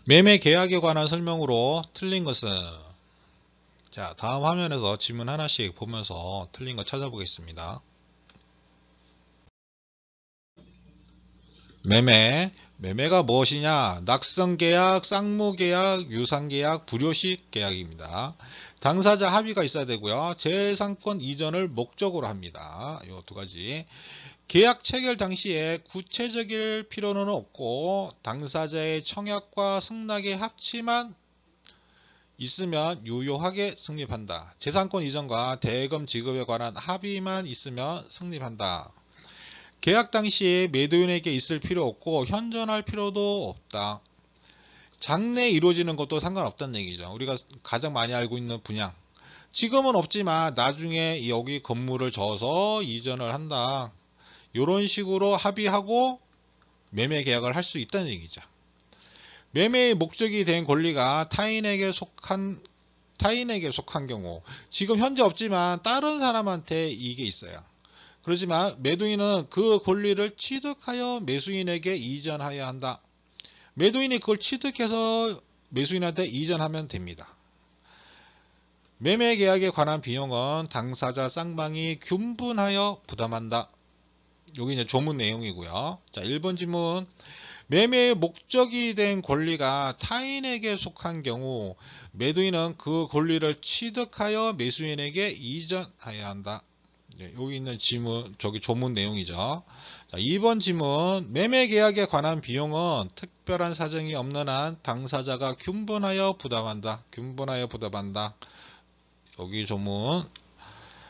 매매 계약에 관한 설명으로 틀린 것은, 자, 다음 화면에서 지문 하나씩 보면서 틀린 거 찾아보겠습니다. 매매가 무엇이냐? 낙선계약, 쌍무계약, 유상계약, 불효식 계약입니다. 당사자 합의가 있어야 되고요. 재산권 이전을 목적으로 합니다. 이 두 가지. 계약 체결 당시에 구체적일 필요는 없고 당사자의 청약과 승낙의 합치만 있으면 유효하게 성립한다. 재산권 이전과 대금 지급에 관한 합의만 있으면 성립한다. 계약 당시에 매도인에게 있을 필요 없고 현존할 필요도 없다. 장래 이루어지는 것도 상관없다는 얘기죠. 우리가 가장 많이 알고 있는 분양. 지금은 없지만 나중에 여기 건물을 져서 이전을 한다. 이런 식으로 합의하고 매매 계약을 할 수 있다는 얘기죠. 매매의 목적이 된 권리가 타인에게 속한 경우, 지금 현재 없지만 다른 사람한테 이게 있어요. 그렇지만 매도인은 그 권리를 취득하여 매수인에게 이전하여야 한다. 매도인이 그걸 취득해서 매수인한테 이전하면 됩니다. 매매 계약에 관한 비용은 당사자 쌍방이 균분하여 부담한다. 여기 이제 조문 내용이고요. 자, 1번 질문. 매매의 목적이 된 권리가 타인에게 속한 경우 매도인은 그 권리를 취득하여 매수인에게 이전해야 한다. 네, 여기 있는 지문, 저기 조문 내용이죠. 자, 2번 지문. 매매 계약에 관한 비용은 특별한 사정이 없는 한 당사자가 균분하여 부담한다. 여기 조문.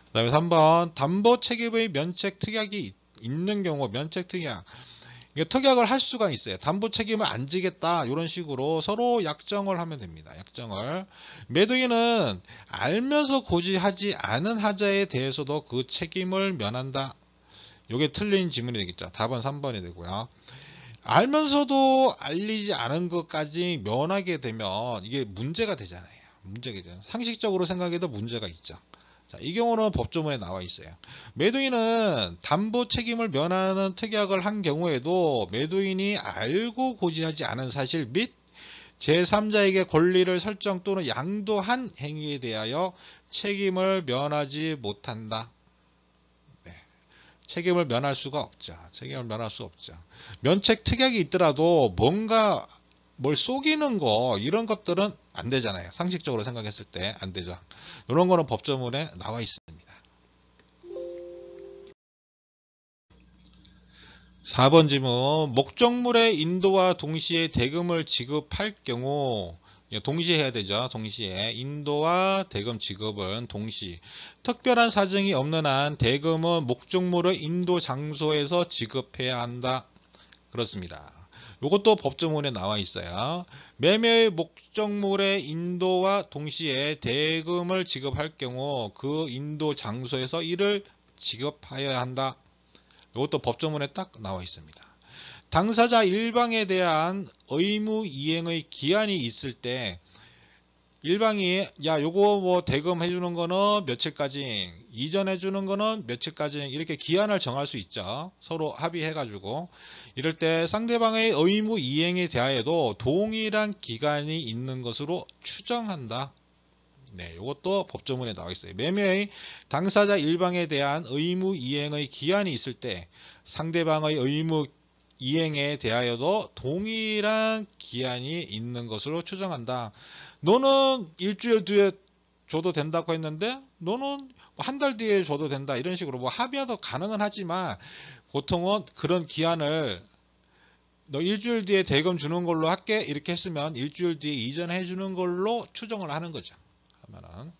그 다음에 3번. 담보 책임의 면책 특약이 있는 경우, 면책 특약. 특약을 할 수가 있어요. 담보 책임을 안 지겠다. 이런 식으로 서로 약정을 하면 됩니다. 약정을. 매도인은 알면서 고지하지 않은 하자에 대해서도 그 책임을 면한다. 이게 틀린 지문이 되겠죠. 답은 3번이 되고요. 알면서도 알리지 않은 것까지 면하게 되면 이게 문제가 되잖아요. 문제가 되잖아요. 상식적으로 생각해도 문제가 있죠. 자, 이 경우는 법조문에 나와 있어요. 매도인은 담보 책임을 면하는 특약을 한 경우에도 매도인이 알고 고지하지 않은 사실 및 제3자에게 권리를 설정 또는 양도한 행위에 대하여 책임을 면하지 못한다. 네. 책임을 면할 수가 없죠. 면책 특약이 있더라도 뭔가 뭘 속이는 거 이런 것들은 안 되잖아요. 상식적으로 생각했을 때 안 되죠. 이런 거는 법조문에 나와 있습니다. 4번 질문. 목적물의 인도와 동시에 대금을 지급할 경우 동시에 해야 되죠. 동시에 인도와 대금 지급은 동시. 특별한 사정이 없는 한 대금은 목적물의 인도 장소에서 지급해야 한다. 그렇습니다. 이것도 법조문에 나와 있어요. 매매의 목적물의 인도와 동시에 대금을 지급할 경우 그 인도 장소에서 이를 지급하여야 한다. 이것도 법조문에 딱 나와 있습니다. 당사자 일방에 대한 의무 이행의 기한이 있을 때 일방이 야 요거 뭐 대금해 주는 거는 며칠까지, 이전해 주는 거는 며칠까지 이렇게 기한을 정할 수 있죠. 서로 합의해 가지고. 이럴 때 상대방의 의무 이행에 대하여도 동일한 기간이 있는 것으로 추정한다. 네, 이것도 법조문에 나와 있어요. 매매의 당사자 일방에 대한 의무 이행의 기한이 있을 때 상대방의 의무 이행에 대하여도 동일한 기한이 있는 것으로 추정한다. 너는 일주일 뒤에 줘도 된다고 했는데 너는 한 달 뒤에 줘도 된다. 이런 식으로 뭐 합의도 가능은 하지만 보통은 그런 기한을 너 일주일 뒤에 대금 주는 걸로 할게 이렇게 했으면 일주일 뒤에 이전해 주는 걸로 추정을 하는 거죠. 하면은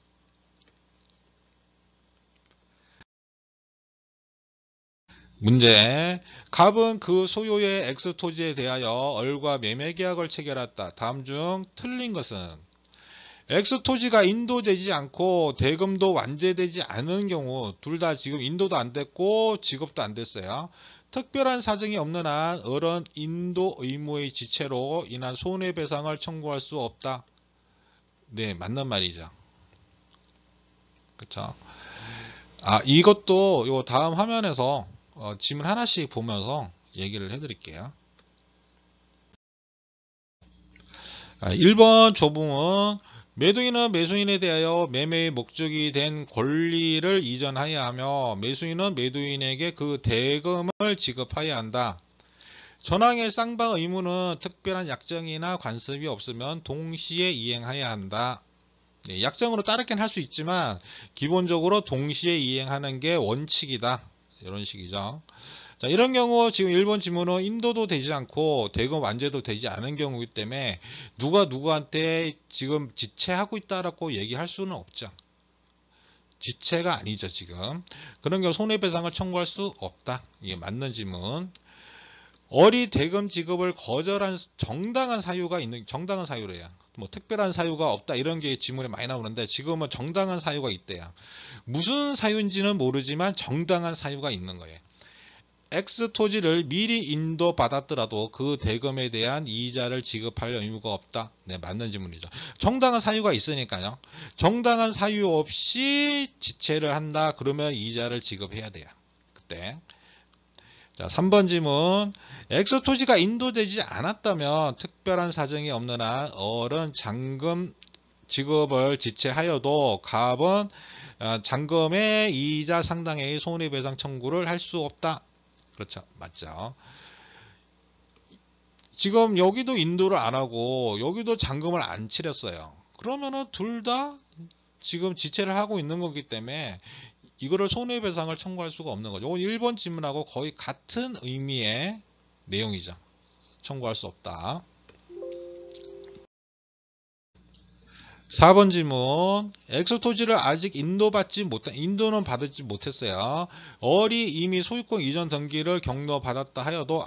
문제. 갑은 그 소유의 X 토지에 대하여 을과 매매 계약을 체결했다. 다음 중 틀린 것은 X 토지가 인도되지 않고 대금도 완제되지 않은 경우 둘 다 지금 인도도 안 됐고 지급도 안 됐어요. 특별한 사정이 없는 한 을은 인도 의무의 지체로 인한 손해배상을 청구할 수 없다. 네, 맞는 말이죠. 그렇죠. 아, 이것도 요 다음 화면에서 지문 하나씩 보면서 얘기를 해드릴게요. 1번 조붕은 매도인은 매수인에 대하여 매매의 목적이 된 권리를 이전하여야 하며 매수인은 매도인에게 그 대금을 지급하여야 한다. 전항의 쌍방 의무는 특별한 약정이나 관습이 없으면 동시에 이행하여야 한다. 약정으로 따르긴 할 수 있지만 기본적으로 동시에 이행하는 게 원칙이다. 이런 식이죠. 자, 이런 경우 지금 1번 지문은 인도도 되지 않고 대금 완제도 되지 않은 경우이기 때문에 누가 누구한테 지금 지체하고 있다라고 얘기할 수는 없죠. 지체가 아니죠, 지금. 그런 경우 손해배상을 청구할 수 없다. 이게 맞는 지문. 어리 대금 지급을 거절한 정당한 사유가 있는, 정당한 사유래요. 뭐 특별한 사유가 없다 이런 게 지문에 많이 나오는데 지금은 정당한 사유가 있대요. 무슨 사유인지는 모르지만 정당한 사유가 있는 거예요. X 토지를 미리 인도받았더라도 그 대금에 대한 이자를 지급할 의무가 없다. 네, 맞는 질문이죠. 정당한 사유가 있으니까요. 정당한 사유 없이 지체를 한다. 그러면 이자를 지급해야 돼요. 그때. 자, 3번 질문. X 토지가 인도되지 않았다면 특별한 사정이 없는 한 어른 잔금 지급을 지체하여도 갑은 잔금의 이자 상당의 손해배상 청구를 할 수 없다. 그렇죠. 맞죠. 지금 여기도 인도를 안 하고 여기도 잔금을 안 치렀어요. 그러면은 둘 다 지금 지체를 하고 있는 거기 때문에 이거를 손해배상을 청구할 수가 없는 거죠. 1번 질문하고 거의 같은 의미의 내용이죠. 청구할 수 없다. 4번 질문. 엑소토지를 아직 인도는 받지 못했어요. 어리 이미 소유권 이전 등기를 경로받았다 하여도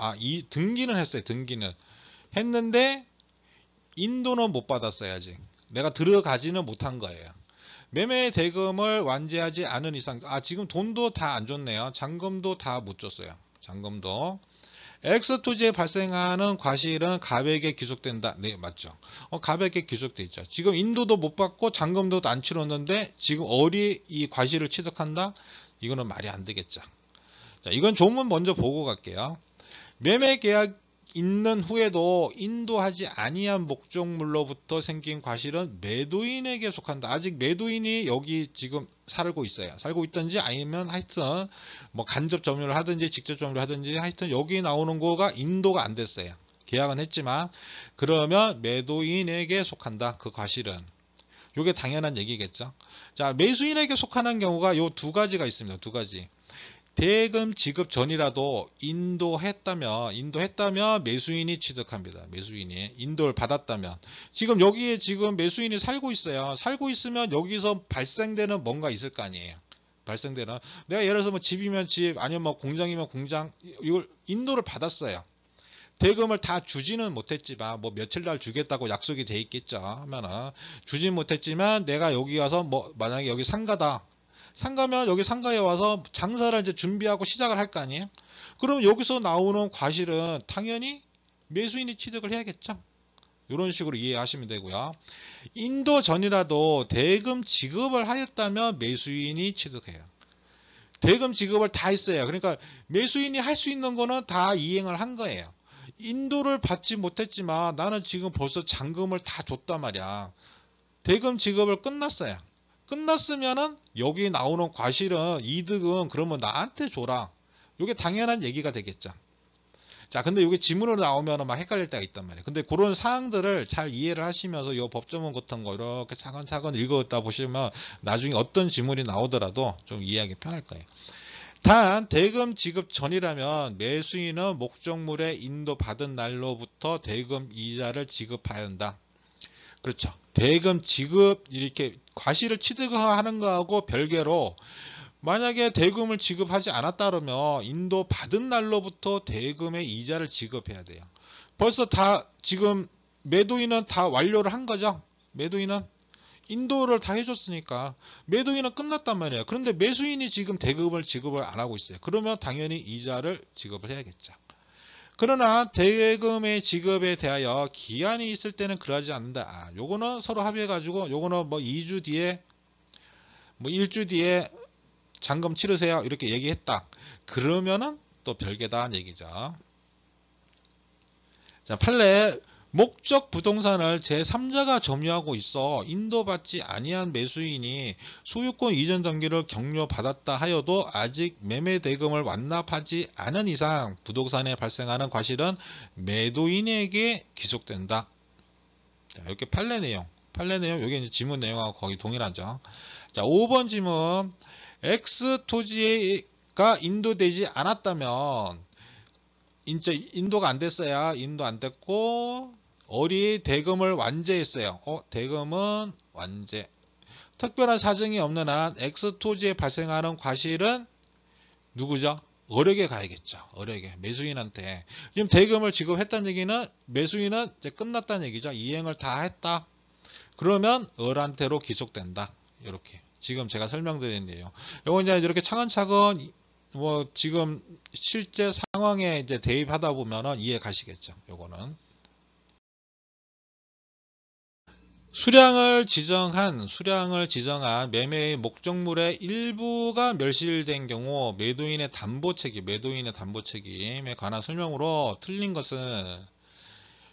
등기는 했어요. 등기는 했는데 인도는 못 받았어요. 아직 내가 들어가지는 못한 거예요. 매매 대금을 완제하지 않은 이상 지금 돈도 다 안 줬네요. 잔금도 다 못 줬어요. 잔금도. X토지에 발생하는 과실은 갑에게 귀속된다. 네, 맞죠. 갑에게 귀속돼 있죠. 지금 인도도 못 받고 잔금도 안 치렀는데 지금 어리 이 과실을 취득한다? 이거는 말이 안 되겠죠. 자, 이건 조문 먼저 보고 갈게요. 매매 계약 있는 후에도 인도하지 아니한 목적물로부터 생긴 과실은 매도인에게 속한다. 아직 매도인이 여기 지금 살고 있어요. 살고 있든지 아니면 하여튼 뭐 간접 점유를 하든지 직접 점유를 하든지 하여튼 여기 나오는 거가 인도가 안 됐어요. 계약은 했지만 그러면 매도인에게 속한다. 그 과실은. 이게 당연한 얘기겠죠. 자, 매수인에게 속하는 경우가 요 두 가지가 있습니다. 두 가지. 대금 지급 전이라도 인도했다면 매수인이 취득합니다. 매수인이 인도를 받았다면 지금 여기에 지금 매수인이 살고 있어요. 살고 있으면 여기서 발생되는 뭔가 있을 거 아니에요. 발생되는 내가 예를 들어서 뭐 집이면 집 아니면 뭐 공장이면 공장 이걸 인도를 받았어요. 대금을 다 주지는 못했지만 뭐 며칠 날 주겠다고 약속이 돼 있겠죠. 하면은 주진 못했지만 내가 여기 와서 뭐 만약에 여기 상가다. 상가면 여기 상가에 와서 장사를 이제 준비하고 시작을 할 거 아니에요? 그럼 여기서 나오는 과실은 당연히 매수인이 취득을 해야겠죠? 이런 식으로 이해하시면 되고요. 인도 전이라도 대금 지급을 하였다면 매수인이 취득해요. 대금 지급을 다 했어요. 그러니까 매수인이 할 수 있는 거는 다 이행을 한 거예요. 인도를 받지 못했지만 나는 지금 벌써 잔금을 다 줬단 말이야. 대금 지급을 끝났어요. 끝났으면은 여기 나오는 과실은 이득은 그러면 나한테 줘라. 이게 당연한 얘기가 되겠죠. 자, 근데 이게 지문으로 나오면 막 헷갈릴 때가 있단 말이에요. 근데 그런 사항들을 잘 이해를 하시면서 이 법조문 같은 거 이렇게 차근차근 읽었다 보시면 나중에 어떤 지문이 나오더라도 좀 이해하기 편할 거예요. 단 대금 지급 전이라면 매수인은 목적물에 인도받은 날로부터 대금 이자를 지급해야 한다. 그렇죠. 대금 지급 이렇게 과실을 취득하는 거하고 별개로 만약에 대금을 지급하지 않았다 그러면 인도 받은 날로부터 대금의 이자를 지급해야 돼요. 벌써 다 지금 매도인은 다 완료를 한 거죠. 매도인은 인도를 다 해줬으니까 매도인은 끝났단 말이에요. 그런데 매수인이 지금 대금을 지급을 안 하고 있어요. 그러면 당연히 이자를 지급을 해야겠죠. 그러나 대금의 지급에 대하여 기한이 있을 때는 그러지 않는다. 요거는 서로 합의해가지고 요거는 뭐 2주 뒤에 뭐 1주 뒤에 잔금 치르세요. 이렇게 얘기했다. 그러면은 또 별개다는 얘기죠. 자, 판례 목적 부동산을 제3자가 점유하고 있어 인도받지 아니한 매수인이 소유권 이전 등기를 격려받았다 하여도 아직 매매 대금을 완납하지 않은 이상 부동산에 발생하는 과실은 매도인에게 귀속된다. 자, 이렇게 판례 내용, 여기 이제 지문 내용하고 거의 동일하죠. 자, 5번 지문. X 토지가 인도되지 않았다면, 이제 인도가 안 됐어야 인도 안 됐고, 어리 대금을 완제했어요. 대금은 완제. 특별한 사정이 없는 한 X 토지에 발생하는 과실은 누구죠? 을에게 가야겠죠. 을에게. 매수인한테. 지금 대금을 지급했다는 얘기는 매수인은 이제 끝났다는 얘기죠. 이행을 다 했다. 그러면 을한테로 귀속된다. 이렇게. 지금 제가 설명드린 내용. 요거 이제 이렇게 차근차근 뭐 지금 실제 상황에 이제 대입하다 보면은 이해 가시겠죠. 요거는. 수량을 지정한 매매의 목적물의 일부가 멸실된 경우 매도인의 담보 책임에 관한 설명으로 틀린 것은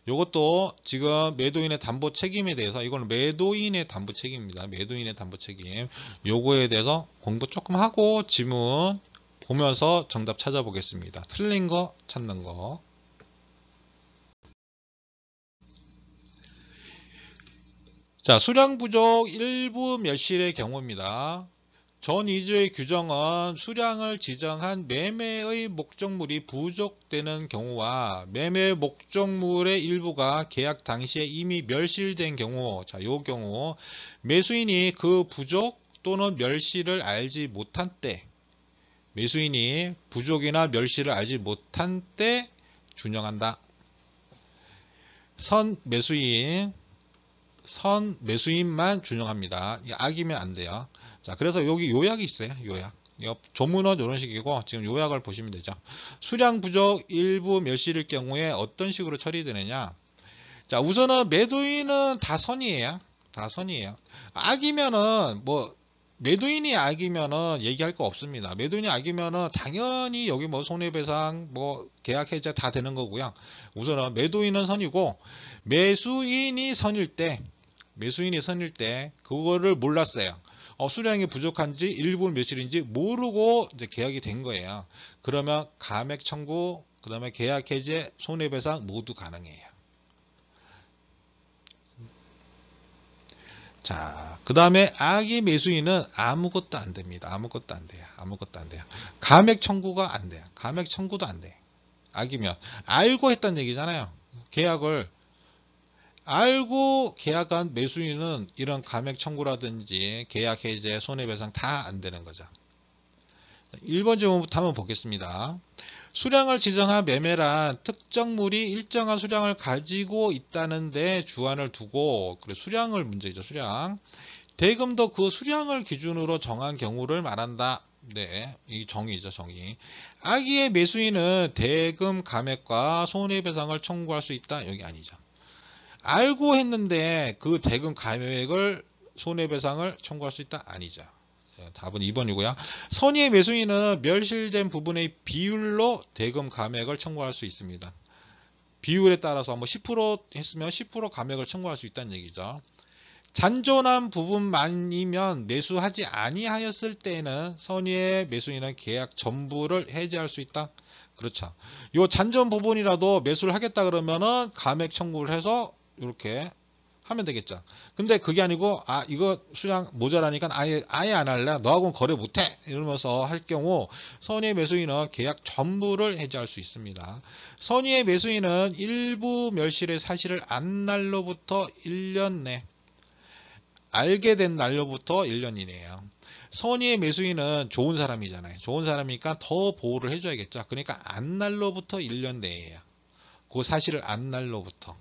요것도 지금 매도인의 담보 책임에 대해서 이거는 매도인의 담보 책임입니다. 매도인의 담보 책임. 요거에 대해서 공부 조금 하고 지문 보면서 정답 찾아보겠습니다. 틀린 거 찾는 거. 자, 수량 부족 일부 멸실의 경우입니다. 전 2조의 규정은 수량을 지정한 매매의 목적물이 부족되는 경우와 매매 목적물의 일부가 계약 당시에 이미 멸실된 경우, 자, 요 경우 매수인이 그 부족 또는 멸실을 알지 못한 때, 매수인이 부족이나 멸실을 알지 못한 때 준용한다. 선 매수인만 준용합니다. 악이면 안 돼요. 자, 그래서 여기 요약이 있어요. 요약. 조문은 이런 식이고 지금 요약을 보시면 되죠. 수량 부족 일부 멸실일 경우에 어떤 식으로 처리되느냐. 자, 우선은 매도인은 다 선이에요. 다 선이에요. 악이면은 뭐 매도인이 악이면은 얘기할 거 없습니다. 매도인이 악이면은 당연히 여기 뭐 손해배상 뭐 계약 해제 다 되는 거고요. 우선은 매도인은 선이고 매수인이 선일 때 그거를 몰랐어요. 수량이 부족한지 일부 멸실인지 모르고 이제 계약이 된 거예요. 그러면 감액 청구, 그 다음에 계약 해제, 손해배상 모두 가능해요. 자, 그 다음에 악의 매수인은 아무것도 안 됩니다. 아무것도 안 돼요. 아무것도 안 돼요. 감액 청구가 안 돼요. 감액 청구도 안 돼. 악이면 알고 했단 얘기잖아요. 계약을 알고 계약한 매수인은 이런 감액 청구라든지 계약 해제, 손해배상 다 안 되는 거죠. 1번 질문부터 한번 보겠습니다. 수량을 지정한 매매란 특정물이 일정한 수량을 가지고 있다는데 주안을 두고, 그래 수량을 문제죠. 수량. 대금도 그 수량을 기준으로 정한 경우를 말한다. 네, 이 정의죠, 정의. 악의의 매수인은 대금 감액과 손해배상을 청구할 수 있다. 여기 아니죠. 알고 했는데 그 대금 감액을 손해배상을 청구할 수 있다? 아니죠. 답은 2번이고요. 선의의 매수인은 멸실된 부분의 비율로 대금 감액을 청구할 수 있습니다. 비율에 따라서 뭐 10% 했으면 10% 감액을 청구할 수 있다는 얘기죠. 잔존한 부분만이면 매수하지 아니하였을 때에는 선의의 매수인은 계약 전부를 해지할 수 있다. 그렇죠. 요 잔존 부분이라도 매수를 하겠다 그러면은 감액 청구를 해서 이렇게 하면 되겠죠. 근데 그게 아니고 이거 수량 모자라니까 아예 안 할래. 너하고는 거래 못해. 이러면서 할 경우 선의의 매수인은 계약 전부를 해지할 수 있습니다. 선의의 매수인은 일부 멸실의 사실을 안 날로부터 1년 내 알게 된 날로부터 1년 이내에요. 선의의 매수인은 좋은 사람이잖아요. 좋은 사람이니까 더 보호를 해줘야겠죠. 그러니까 안 날로부터 1년 내에요. 그 사실을 안 날로부터.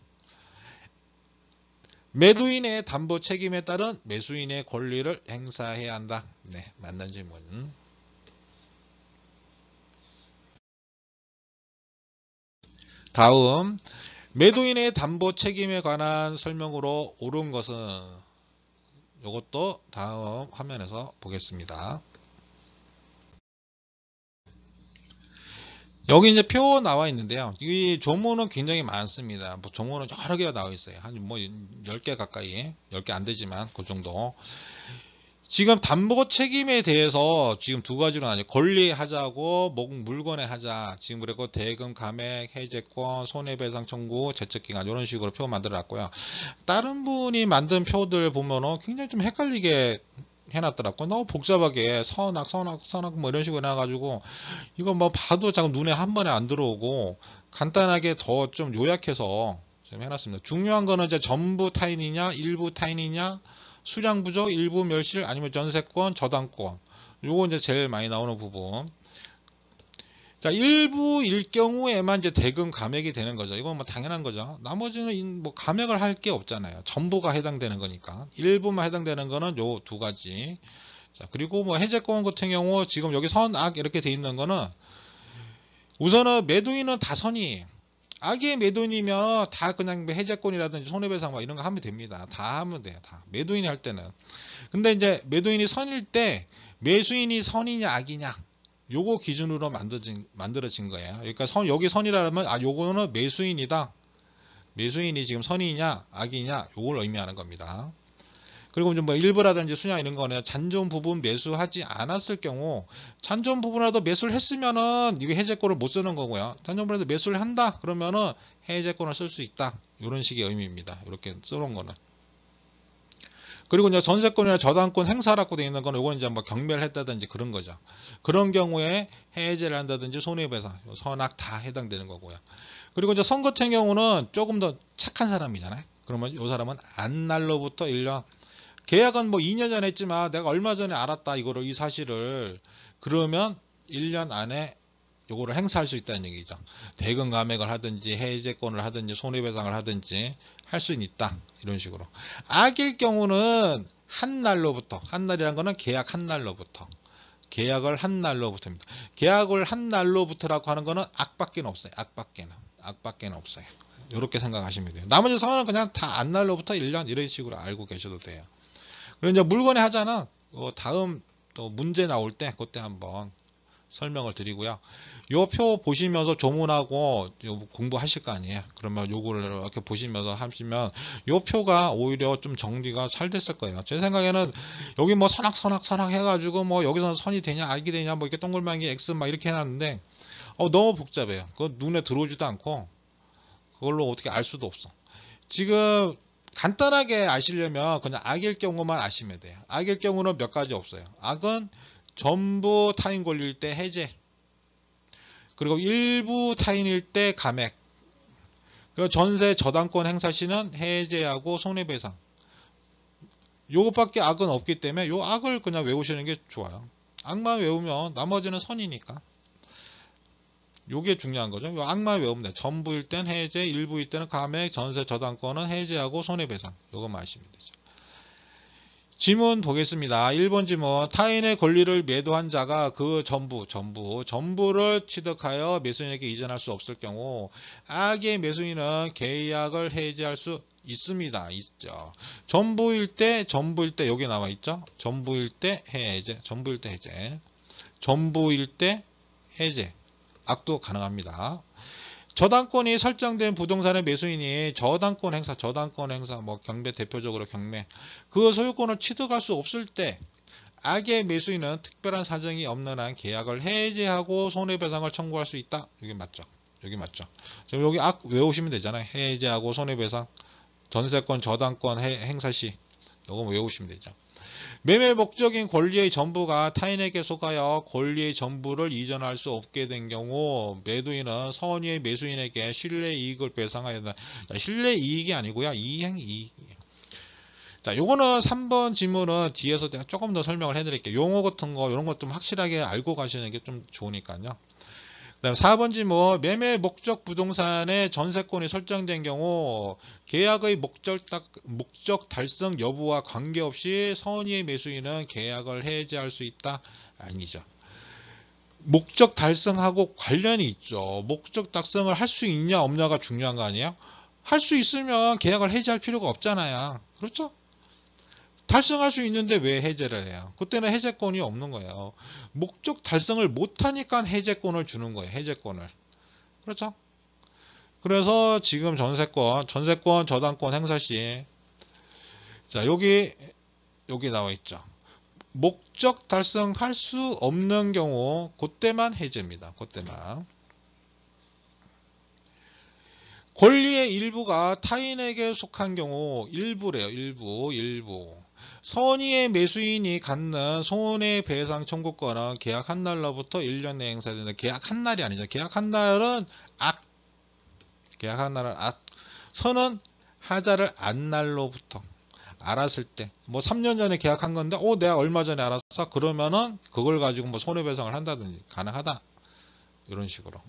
매도인의 담보 책임에 따른 매수인의 권리를 행사해야 한다. 네, 맞는 질문. 다음, 매도인의 담보 책임에 관한 설명으로 옳은 것은 이것도 다음 화면에서 보겠습니다. 여기 이제 표 나와 있는데요. 이 조문은 굉장히 많습니다. 뭐 조문은 여러 개가 나와 있어요. 한 뭐 10개 가까이, 10개 안 되지만 그 정도. 지금 담보 책임에 대해서 지금 두 가지로 나뉘어요. 권리하자고 물건에 하자. 지금 그리고 대금 감액, 해제권, 손해배상 청구, 제척기간 이런 식으로 표 만들어 놨고요. 다른 분이 만든 표들 보면은 굉장히 좀 헷갈리게 해놨더라고요. 너무 복잡하게 선악 뭐 이런 식으로 해놔가지고 이거 뭐 봐도 자꾸 눈에 한 번에 안 들어오고 간단하게 더 좀 요약해서 좀 해놨습니다. 중요한 거는 이제 전부 타인이냐, 일부 타인이냐, 수량 부족, 일부 멸실, 아니면 전세권, 저당권. 요거 이제 제일 많이 나오는 부분. 자, 일부일 경우에만 이제 대금 감액이 되는 거죠. 이건 뭐 당연한 거죠. 나머지는 뭐 감액을 할 게 없잖아요. 전부가 해당되는 거니까. 일부만 해당되는 거는 요 두 가지. 자, 그리고 뭐 해제권 같은 경우 지금 여기 선악 이렇게 돼 있는 거는 우선은 매도인은 다 선이에요. 악의 매도인이면 다 그냥 해제권이라든지 손해배상 막 이런 거 하면 됩니다. 다 하면 돼요. 다. 매도인이 할 때는. 근데 이제 매도인이 선일 때 매수인이 선이냐 악이냐 요거 기준으로 만들어진 거예요. 그러니까 여기 선이라면 요거는 매수인이다. 매수인이 지금 선이냐 악이냐 요걸 의미하는 겁니다. 그리고 좀 뭐 일부라든지 수량 이런 거는 잔존 부분 매수하지 않았을 경우 잔존 부분이라도 매수를 했으면은 이게 해제권을 못 쓰는 거고요. 잔존 부분이라도 매수를 한다 그러면은 해제권을 쓸 수 있다. 이런 식의 의미입니다. 이렇게 써놓은 거는. 그리고 이제 전세권이나 저당권 행사라고 되어 있는 거는 이건 이제 뭐 경매를 했다든지 그런 거죠. 그런 경우에 해제를 한다든지 손해배상, 선악 다 해당되는 거고요. 그리고 이제 선 같은 경우는 조금 더 착한 사람이잖아요. 그러면 이 사람은 안날로부터 1년 계약은 뭐 2년 전에 했지만 내가 얼마 전에 알았다 이거를 이 사실을 그러면 1년 안에 요거를 행사할 수 있다는 얘기죠. 대금 감액을 하든지 해제권을 하든지 손해배상을 하든지 할 수 있다. 이런 식으로. 악일 경우는 한 날로부터 한 날이란 거는 계약 한 날로부터 계약을 한 날로부터입니다. 계약을 한 날로부터라고 하는 거는 악밖에는 없어요. 악밖에는 없어요. 이렇게 생각하시면 돼요. 나머지 상황은 그냥 다 안 날로부터 1년 이런 식으로 알고 계셔도 돼요. 그리고 이제 물건에 하자는 다음 또 문제 나올 때 그때 한번 설명을 드리고요. 요 표 보시면서 조문하고 공부하실 거 아니에요. 그러면 요거를 이렇게 보시면서 하시면 요 표가 오히려 좀 정리가 잘 됐을 거예요. 제 생각에는 여기 뭐 선악 해가지고 뭐 여기서는 선이 되냐 악이 되냐 뭐 이렇게 동글방이 X 막 이렇게 해놨는데 너무 복잡해요. 그거 눈에 들어오지도 않고 그걸로 어떻게 알 수도 없어. 지금 간단하게 아시려면 그냥 악일 경우만 아시면 돼요. 악일 경우는 몇 가지 없어요. 악은 전부 타인 권리일 때 해제, 그리고 일부 타인일 때 감액, 그리고 전세 저당권 행사 시는 해제하고 손해배상. 요것밖에 악은 없기 때문에 요 악을 그냥 외우시는 게 좋아요. 악만 외우면 나머지는 선이니까. 요게 중요한 거죠. 요 악만 외우면 돼. 전부일 땐 해제, 일부일 때는 감액, 전세 저당권은 해제하고 손해배상. 요것만 아시면 되죠. 지문 보겠습니다. 1번 지문. 타인의 권리를 매도한 자가 그 전부를 취득하여 매수인에게 이전할 수 없을 경우 악의 매수인은 계약을 해지할 수 있습니다. 있죠. 전부일 때 여기 나와 있죠. 전부일 때 해제. 전부일 때 해제. 악도 가능합니다. 저당권이 설정된 부동산의 매수인이 저당권 행사, 뭐 경매 대표적으로 경매, 그 소유권을 취득할 수 없을 때 악의 매수인은 특별한 사정이 없는 한 계약을 해제하고 손해배상을 청구할 수 있다. 여기 맞죠? 지금 여기 악 외우시면 되잖아요. 해제하고 손해배상, 전세권, 저당권 행사 시 이거 외우시면 되죠. 매매 목적인 권리의 전부가 타인에게 속하여 권리의 전부를 이전할 수 없게 된 경우 매도인은 선의의 매수인에게 실내이익을 배상해야 된다. 실내이익이 아니고요. 이행이익이에요. 자, 요거는 3번 지문은 뒤에서 제가 조금 더 설명을 해드릴게요. 용어 같은 거 이런 것 좀 확실하게 알고 가시는 게 좀 좋으니까요. 그다음 4번 지문 매매 목적 부동산의 전세권이 설정된 경우 계약의 목적 달성 여부와 관계없이 선의의 매수인은 계약을 해지할 수 있다? 아니죠. 목적 달성하고 관련이 있죠. 목적 달성을 할 수 있냐 없냐가 중요한 거 아니에요? 할 수 있으면 계약을 해지할 필요가 없잖아요. 그렇죠? 달성할 수 있는데 왜 해제를 해요? 그때는 해제권이 없는 거예요. 목적 달성을 못하니까 해제권을 주는 거예요. 해제권을. 그렇죠? 그래서 지금 전세권 저당권 행사 시, 자, 여기 나와 있죠. 목적 달성할 수 없는 경우, 그때만 해제입니다. 그때만. 권리의 일부가 타인에게 속한 경우, 일부래요. 일부. 선의의 매수인이 갖는 손해배상 청구권은 계약 한 날로부터 1년 내에 행사되는데, 계약 한 날이 아니죠. 계약 한 날은 선은 하자를 안 날로부터 알았을 때, 뭐 3년 전에 계약한 건데, 내가 얼마 전에 알았어? 그러면은 그걸 가지고 뭐 손해배상을 한다든지 가능하다. 이런 식으로.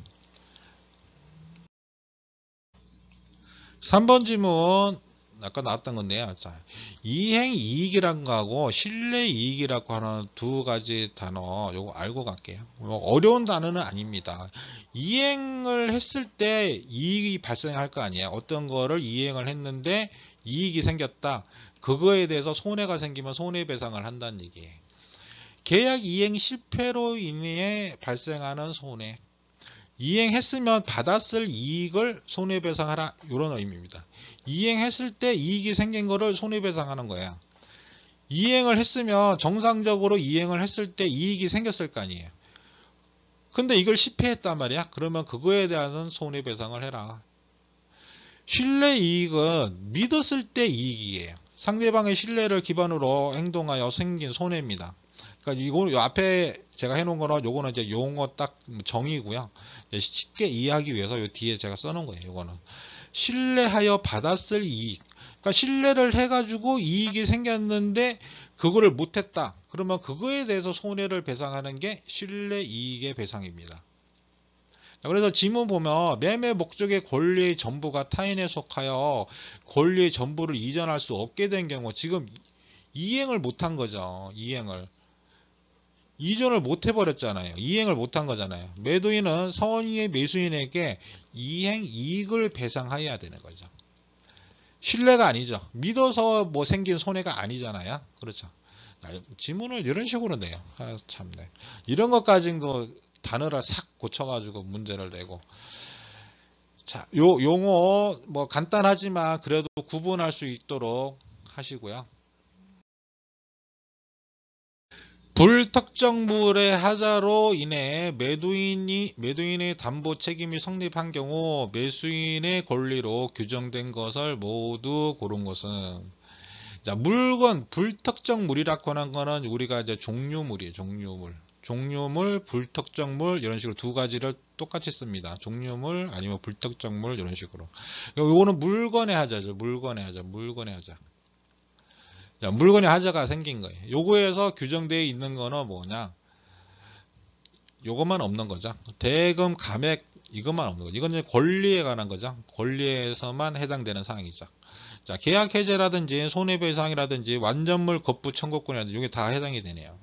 3번 질문 아까 나왔던 건데요. 자, 이행이익이라는 거하고 실내이익이라고 하는 두 가지 단어 요거 알고 갈게요. 뭐 어려운 단어는 아닙니다. 이행을 했을 때 이익이 발생할 거 아니에요. 어떤 거를 이행을 했는데 이익이 생겼다. 그거에 대해서 손해가 생기면 손해배상을 한다는 얘기예요. 계약 이행 실패로 인해 발생하는 손해, 이행했으면 받았을 이익을 손해배상하라, 이런 의미입니다. 이행했을 때 이익이 생긴 거를 손해배상하는 거예요. 이행을 했으면 정상적으로 이행을 했을 때 이익이 생겼을 거 아니에요. 근데 이걸 실패했단 말이야. 그러면 그거에 대한 손해배상을 해라. 신뢰이익은 믿었을 때 이익이에요. 상대방의 신뢰를 기반으로 행동하여 생긴 손해입니다. 그러니까 이거 앞에 제가 해놓은 거는 요거는 이제 용어 딱 정의고요. 쉽게 이해하기 위해서 요 뒤에 제가 써놓은 거예요. 요거는 신뢰하여 받았을 이익. 그러니까 신뢰를 해가지고 이익이 생겼는데 그거를 못했다. 그러면 그거에 대해서 손해를 배상하는 게 신뢰이익의 배상입니다. 그래서 지문 보면 매매 목적의 권리의 전부가 타인에 속하여 권리의 전부를 이전할 수 없게 된 경우, 지금 이행을 못한 거죠. 이전을 못 해버렸잖아요. 이행을 못한 거잖아요. 매도인은 선의의 매수인에게 이행 이익을 배상해야 되는 거죠. 신뢰가 아니죠. 믿어서 뭐 생긴 손해가 아니잖아요. 그렇죠. 지문을 이런 식으로 내요. 참네. 이런 것까지도 단어를 싹 고쳐가지고 문제를 내고. 자, 용어 뭐 간단하지만 그래도 구분할 수 있도록 하시고요. 불특정물의 하자로 인해 매도인의 담보 책임이 성립한 경우 매수인의 권리로 규정된 것을 모두 고른 것은, 자, 물건 불특정물이라고 하는 거는 우리가 이제 종류물이에요. 종류물, 불특정물 이런 식으로 두 가지를 똑같이 씁니다. 종류물 아니면 불특정물 이런 식으로. 요거는 물건의 하자죠. 물건의 하자. 자, 물건의 하자가 생긴 거예요. 요거에서 규정되어 있는 거는 뭐냐? 요것만 없는 거죠. 대금, 감액 이것만 없는 거죠. 이건 이제 권리에 관한 거죠. 권리에서만 해당되는 사항이죠. 자, 계약 해제라든지 손해배상이라든지 완전물 거부 청구권이라든지 이게 다 해당이 되네요.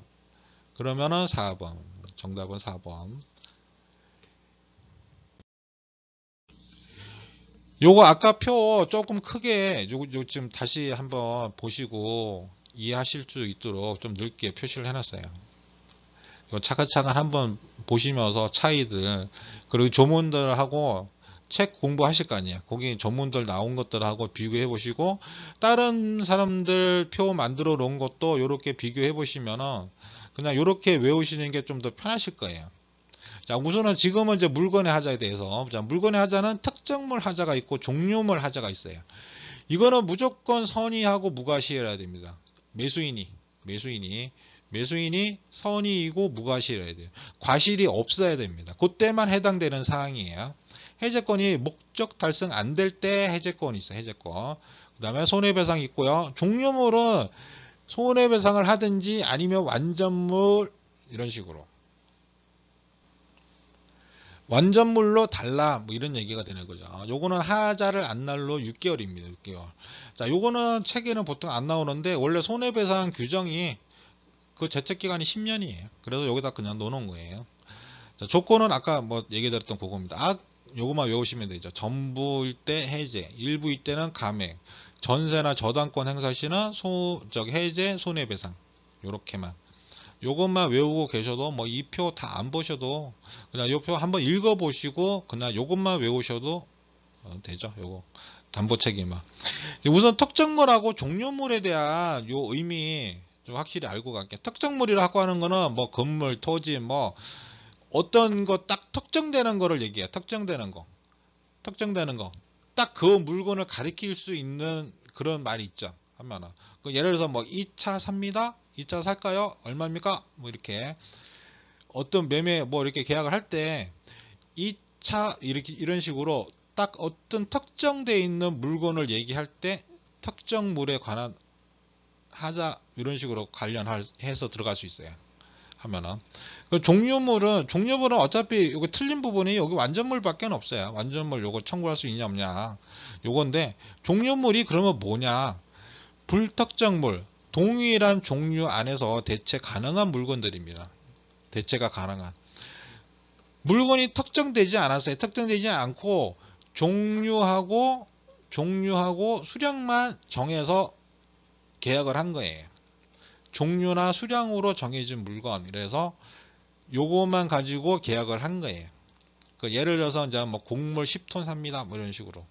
그러면은 4번. 정답은 4번. 요거 아까 표 조금 크게 요거 지금 다시 한번 보시고 이해하실 수 있도록 좀 넓게 표시를 해놨어요. 이거 차근차근 한번 보시면서 차이들, 그리고 조문들하고 책 공부하실 거 아니에요. 거기 전문들 나온 것들하고 비교해 보시고 다른 사람들 표 만들어 놓은 것도 이렇게 비교해 보시면은 그냥 이렇게 외우시는 게 좀 더 편하실 거예요. 자, 우선은 지금은 이제 물건의 하자에 대해서, 자, 물건의 하자는 특정물 하자가 있고 종류물 하자가 있어요. 이거는 무조건 선의하고 무과시해야 됩니다. 매수인이 선의이고 무과시해야 돼요. 과실이 없어야 됩니다. 그때만 해당되는 사항이에요. 해제권이 목적 달성 안 될 때 해제권이 있어요. 해제권. 그 다음에 손해배상 있고요. 종류물은 손해배상을 하든지 아니면 완전물 이런 식으로. 완전물로 달라 뭐 이런 얘기가 되는 거죠. 요거는 하자를 안 날로 6개월입니다. 6개월. 자, 요거는 책에는 보통 안 나오는데 원래 손해배상 규정이 그 제척기간이 10년이에요. 그래서 여기다 그냥 넣어놓은 거예요. 자, 조건은 아까 뭐 얘기 드렸던 그겁니다. 요거만 외우시면 되죠. 전부일 때 해제, 일부일 때는 감액, 전세나 저당권 행사 시는 해제, 손해배상 요렇게만. 요것만 외우고 계셔도 뭐 이 표 다 안 보셔도 그냥 요 표 한번 읽어 보시고 그냥 요것만 외우셔도 되죠. 요거 담보책임은. 우선 특정물하고 종료물에 대한 요 의미 좀 확실히 알고 갈게요. 특정물이라고 하는 거는 뭐 건물, 토지, 뭐 어떤 거 딱 특정되는 거를 얘기해요. 특정되는 거. 특정되는 거. 딱 그 물건을 가리킬 수 있는 그런 말이 있죠. 하면은. 예를 들어서 뭐 2차 삽니다. 2차 살까요? 얼마입니까? 뭐 이렇게 어떤 매매 뭐 이렇게 계약을 할 때 2차 이렇게 이런 식으로 딱 어떤 특정되어 있는 물건을 얘기할 때 특정물에 관한 하자 이런 식으로 관련해서 들어갈 수 있어요. 하면은 종료물은 어차피 여기 틀린 부분이 여기 완전물밖에 없어요. 완전물 요거 청구할 수 있냐 없냐 요건데 종료물이 그러면 뭐냐? 불특정물 동일한 종류 안에서 대체 가능한 물건들입니다. 대체가 가능한 물건이 특정되지 않았어요. 특정되지 않고 종류하고 수량만 정해서 계약을 한 거예요. 종류나 수량으로 정해진 물건. 그래서 요것만 가지고 계약을 한 거예요. 예를 들어서 이제 뭐 곡물 10톤 삽니다. 뭐 이런 식으로.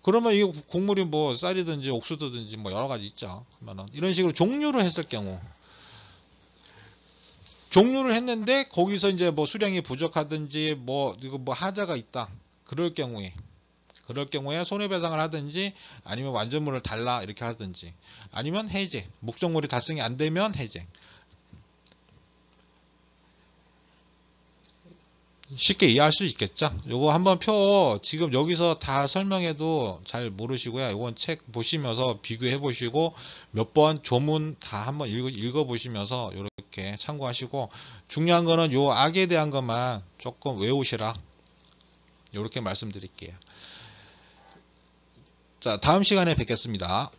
그러면 이 곡물이 뭐 쌀이든지 옥수수든지 뭐 여러 가지 있죠. 그러면은 이런 식으로 종류를 했을 경우 종류를 했는데 거기서 이제 뭐 수량이 부족하든지 뭐 이거 뭐 하자가 있다. 그럴 경우에 손해배상을 하든지 아니면 완전물을 달라 이렇게 하든지 아니면 해제 목적물이 달성이 안 되면 해제. 쉽게 이해할 수 있겠죠? 요거 한번 표 지금 여기서 다 설명해도 잘 모르시고요. 요건 책 보시면서 비교해 보시고 몇 번 조문 다 한번 읽어 보시면서 이렇게 참고하시고 중요한 거는 요 악에 대한 것만 조금 외우시라. 이렇게 말씀드릴게요. 자, 다음 시간에 뵙겠습니다.